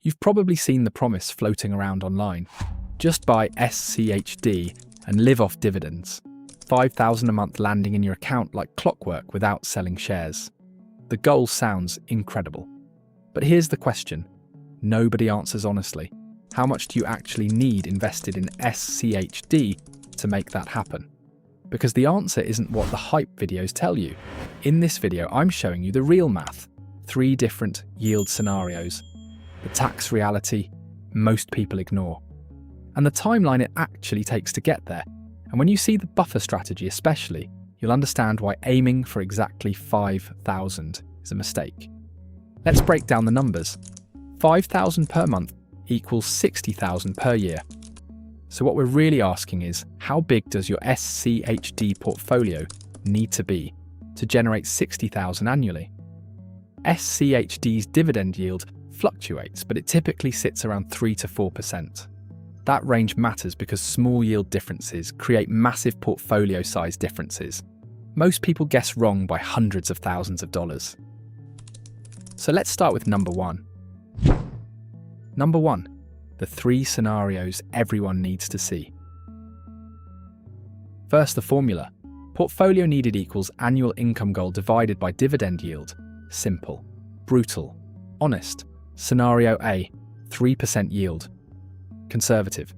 You've probably seen the promise floating around online. Just buy SCHD and live off dividends. $5,000 a month landing in your account like clockwork without selling shares. The goal sounds incredible. But here's the question. Nobody answers honestly. How much do you actually need invested in SCHD to make that happen? Because the answer isn't what the hype videos tell you. In this video, I'm showing you the real math. 3 different yield scenarios. The tax reality most people ignore. And the timeline it actually takes to get there. And when you see the buffer strategy especially, you'll understand why aiming for exactly 5,000 is a mistake. Let's break down the numbers. 5,000 per month equals 60,000 per year. So what we're really asking is, how big does your SCHD portfolio need to be to generate 60,000 annually? SCHD's dividend yield fluctuates, but it typically sits around 3 to 4%. That range matters because small yield differences create massive portfolio size differences. Most people guess wrong by hundreds of thousands of dollars. So let's start with number 1. Number 1. The 3 scenarios everyone needs to see. First, the formula. Portfolio needed equals annual income goal divided by dividend yield. Simple. Brutal. Honest. Scenario A, 3% yield. Conservative.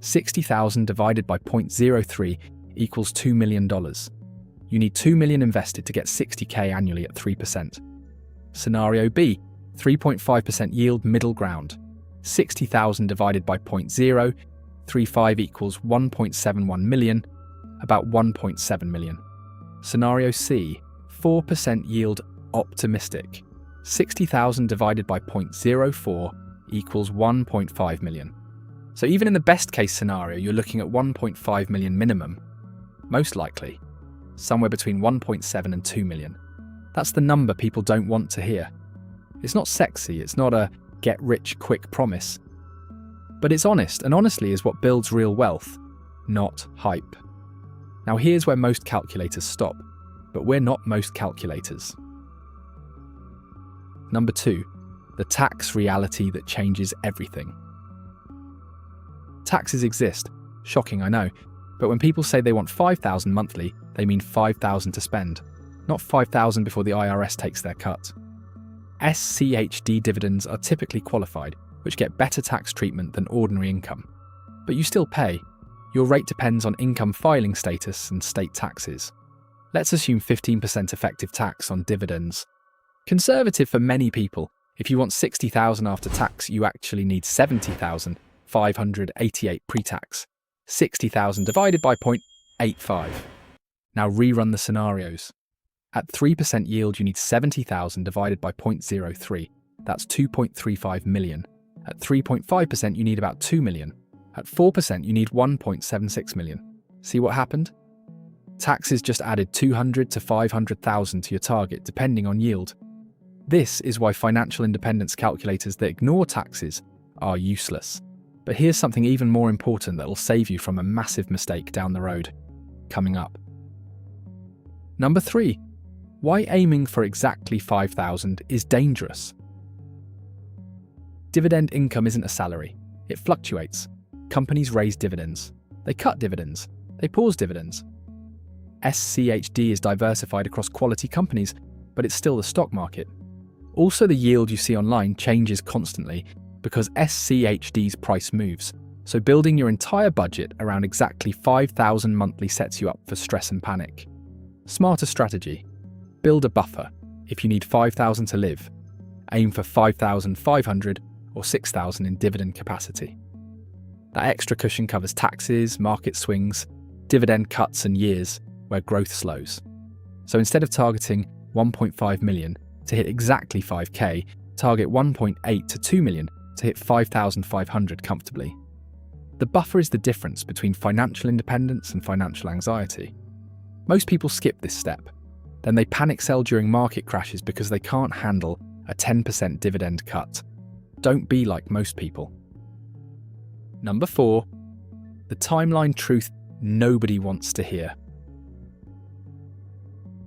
60,000 divided by 0.03 equals $2 million. You need $2 million invested to get 60K annually at 3%. Scenario B, 3.5% yield middle ground. 60,000 divided by 0.035 equals 1.71 million, about 1.7 million. Scenario C, 4% yield optimistic. 60,000 divided by 0.04 equals 1.5 million. So even in the best case scenario, you're looking at 1.5 million minimum. Most likely, somewhere between 1.7 and 2 million. That's the number people don't want to hear. It's not sexy, it's not a get-rich-quick promise. But it's honest, and honestly is what builds real wealth, not hype. Now here's where most calculators stop, but we're not most calculators. Number 2, the tax reality that changes everything. Taxes exist. Shocking, I know. But when people say they want 5,000 monthly, they mean 5,000 to spend, not 5,000 before the IRS takes their cut. SCHD dividends are typically qualified, which get better tax treatment than ordinary income. But you still pay. Your rate depends on income filing status and state taxes. Let's assume 15% effective tax on dividends. Conservative for many people. If you want 60,000 after tax, you actually need 70,588 pre-tax. 60,000 divided by 0.85. Now rerun the scenarios. At 3% yield, you need 70,000 divided by 0.03. That's 2.35 million. At 3.5%, you need about 2 million. At 4%, you need 1.76 million. See what happened? Taxes just added 200 to 500,000 to your target, depending on yield. This is why financial independence calculators that ignore taxes are useless. But here's something even more important that will save you from a massive mistake down the road. Coming up. Number 3. Why aiming for exactly 5,000 is dangerous. Dividend income isn't a salary. It fluctuates. Companies raise dividends. They cut dividends. They pause dividends. SCHD is diversified across quality companies, but it's still the stock market. Also, the yield you see online changes constantly because SCHD's price moves. So building your entire budget around exactly 5,000 monthly sets you up for stress and panic. Smarter strategy. Build a buffer. If you need 5,000 to live, aim for 5,500 or 6,000 in dividend capacity. That extra cushion covers taxes, market swings, dividend cuts and years where growth slows. So instead of targeting 1.5 million to hit exactly 5k, target 1.8 to 2 million to hit 5,500 comfortably. The buffer is the difference between financial independence and financial anxiety. Most people skip this step. Then they panic sell during market crashes because they can't handle a 10% dividend cut. Don't be like most people. Number 4, the timeline truth nobody wants to hear.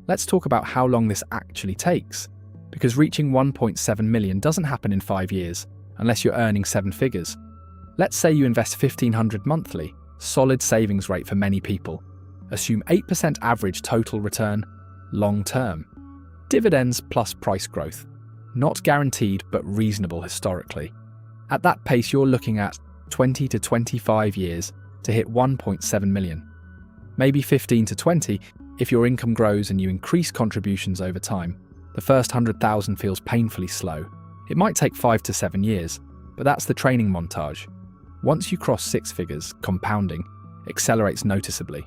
Let's talk about how long this actually takes, because reaching 1.7 million doesn't happen in 5 years, unless you're earning 7 figures. Let's say you invest $1,500 monthly, solid savings rate for many people. Assume 8% average total return, long term. Dividends plus price growth. Not guaranteed, but reasonable historically. At that pace, you're looking at 20 to 25 years to hit 1.7 million. Maybe 15 to 20 if your income grows and you increase contributions over time. The first 100,000 feels painfully slow. It might take 5 to 7 years, but that's the training montage. Once you cross 6 figures, compounding accelerates noticeably.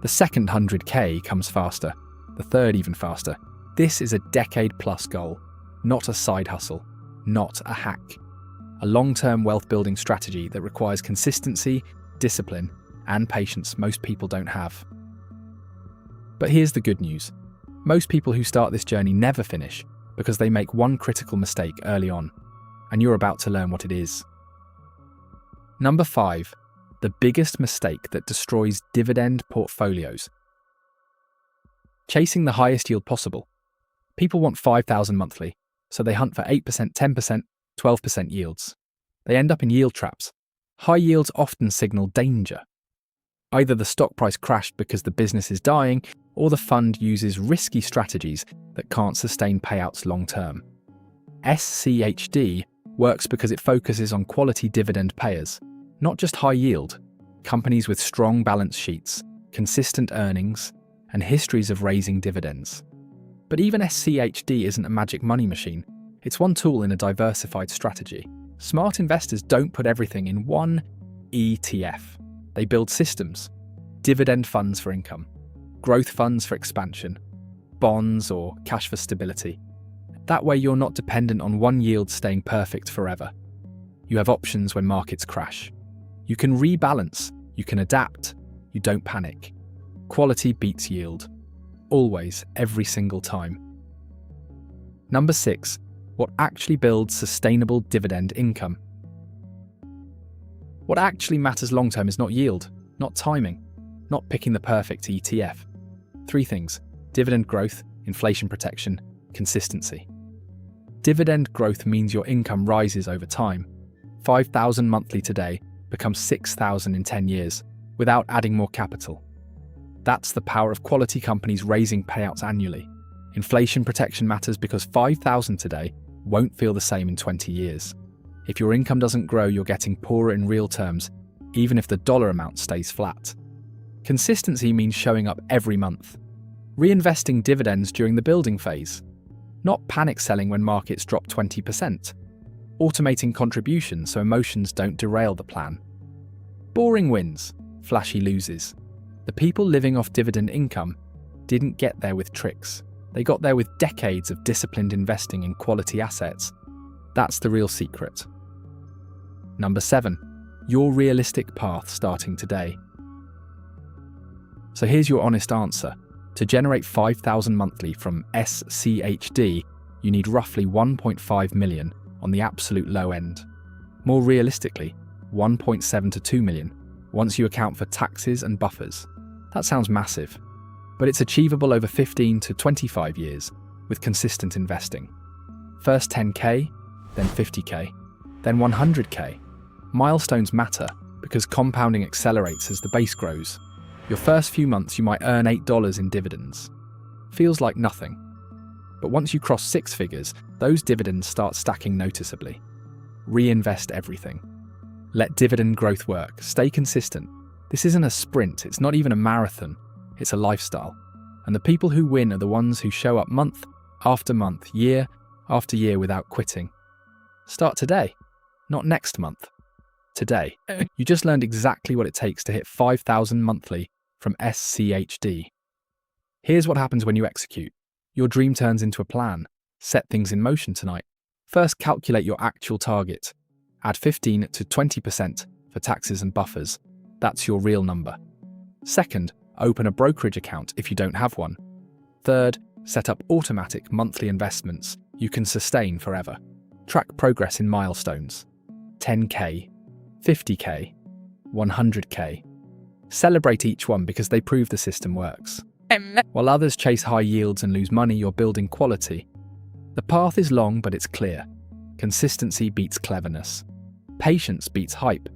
The second 100K comes faster, the third even faster. This is a decade-plus goal, not a side hustle, not a hack. A long-term wealth-building strategy that requires consistency, discipline, and patience most people don't have. But here's the good news. Most people who start this journey never finish because they make one critical mistake early on, and you're about to learn what it is. Number 5, the biggest mistake that destroys dividend portfolios. Chasing the highest yield possible. People want 5,000 monthly, so they hunt for 8%, 10%, 12% yields. They end up in yield traps. High yields often signal danger. Either the stock price crashed because the business is dying, or the fund uses risky strategies that can't sustain payouts long term. SCHD works because it focuses on quality dividend payers, not just high yield, companies with strong balance sheets, consistent earnings, and histories of raising dividends. But even SCHD isn't a magic money machine. It's one tool in a diversified strategy. Smart investors don't put everything in one ETF. They build systems, dividend funds for income, growth funds for expansion, bonds or cash for stability. That way you're not dependent on one yield staying perfect forever. You have options when markets crash. You can rebalance, you can adapt, you don't panic. Quality beats yield. Always, every single time. Number 6, what actually builds sustainable dividend income. What actually matters long term is not yield, not timing, not picking the perfect ETF. 3 things: dividend growth, inflation protection, consistency. Dividend growth means your income rises over time. 5,000 monthly today becomes 6,000 in 10 years without adding more capital. That's the power of quality companies raising payouts annually. Inflation protection matters because 5,000 today won't feel the same in 20 years. If your income doesn't grow, you're getting poorer in real terms, even if the dollar amount stays flat. Consistency means showing up every month. Reinvesting dividends during the building phase. Not panic selling when markets drop 20%. Automating contributions so emotions don't derail the plan. Boring wins, flashy loses. The people living off dividend income didn't get there with tricks. They got there with decades of disciplined investing in quality assets. That's the real secret. Number 7, your realistic path starting today. So here's your honest answer. To generate 5,000 monthly from SCHD, you need roughly 1.5 million on the absolute low end. More realistically, 1.7 to 2 million once you account for taxes and buffers. That sounds massive, but it's achievable over 15 to 25 years with consistent investing. First 10K, then 50K, then 100K. Milestones matter because compounding accelerates as the base grows. Your first few months you might earn $8 in dividends. Feels like nothing. But once you cross 6 figures, those dividends start stacking noticeably. Reinvest everything. Let dividend growth work. Stay consistent. This isn't a sprint, it's not even a marathon, it's a lifestyle. And the people who win are the ones who show up month after month, year after year without quitting. Start today, not next month. Today. You just learned exactly what it takes to hit 5,000 monthly from SCHD. Here's what happens when you execute. Your dream turns into a plan. Set things in motion tonight. First, calculate your actual target. Add 15 to 20% for taxes and buffers. That's your real number. Second, open a brokerage account if you don't have one. Third, set up automatic monthly investments you can sustain forever. Track progress in milestones. 10K, 50K, 100K. Celebrate each one because they prove the system works. While others chase high yields and lose money, you're building quality. The path is long, but it's clear. Consistency beats cleverness. Patience beats hype.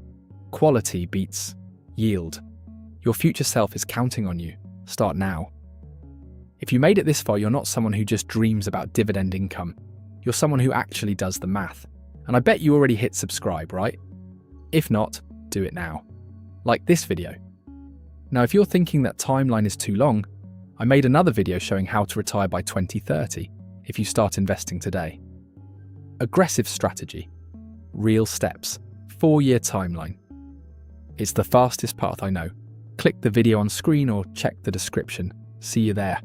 Quality beats yield. Your future self is counting on you. Start now. If you made it this far, you're not someone who just dreams about dividend income. You're someone who actually does the math. And I bet you already hit subscribe, right? If not, do it now. Like this video. Now, if you're thinking that timeline is too long, I made another video showing how to retire by 2030 if you start investing today. Aggressive strategy. Real steps. 4-year timeline. It's the fastest path, I know. Click the video on screen or check the description. See you there.